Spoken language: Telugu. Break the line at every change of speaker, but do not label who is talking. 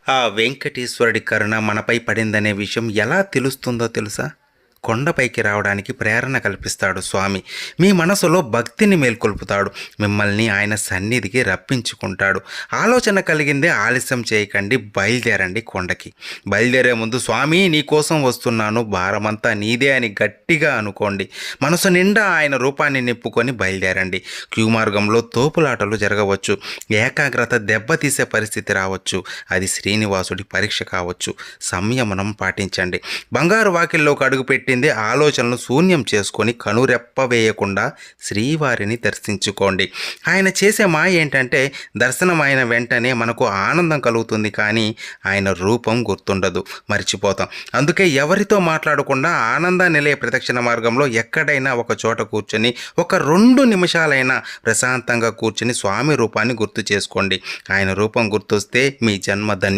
ఆ వెంకటేశ్వరుడి కరుణ మనపై పడిందనే విషయం ఎలా తెలుస్తుందో తెలుసా? కొండపైకి రావడానికి ప్రేరణ కల్పిస్తాడు స్వామి. మీ మనసులో భక్తిని మేల్కొల్పుతాడు. మిమ్మల్ని ఆయన సన్నిధికి రప్పించుకుంటాడు. ఆలోచన కలిగిందే ఆలస్యం చేయకండి, బయలుదేరండి కొండకి. బయలుదేరే ముందు స్వామి నీకోసం వస్తున్నాను, భారమంతా నీదే అని గట్టిగా అనుకోండి. మనసు నిండా ఆయన రూపాన్ని నింపుకొని బయలుదేరండి. క్యూ మార్గంలో తోపులాటలు జరగవచ్చు, ఏకాగ్రత దెబ్బతీసే పరిస్థితి రావచ్చు. అది శ్రీనివాసుడి పరీక్ష కావచ్చు. సంయమనం పాటించండి. బంగారు వాకిల్లోకి అడుగుపెట్టిందే ఆలోచనలు శూన్యం చేసుకొని కనురెప్ప వేయకుండా శ్రీవారిని దర్శించుకోండి. ఆయన చేసే మాయ ఏంటంటే, దర్శనం అయిన వెంటనే మనకు ఆనందం కలుగుతుంది, కానీ ఆయన రూపం గుర్తుండదు, మర్చిపోతాం. అందుకే ఎవరితో మాట్లాడకుండా ఆనంద నిలయ ప్రదక్షిణ మార్గంలో ఎక్కడైనా ఒక చోట కూర్చొని ఒక 2 నిమిషాలైనా ప్రశాంతంగా కూర్చొని స్వామి రూపాన్ని గుర్తు చేసుకోండి. ఆయన రూపం గుర్తొస్తే మీ జన్మ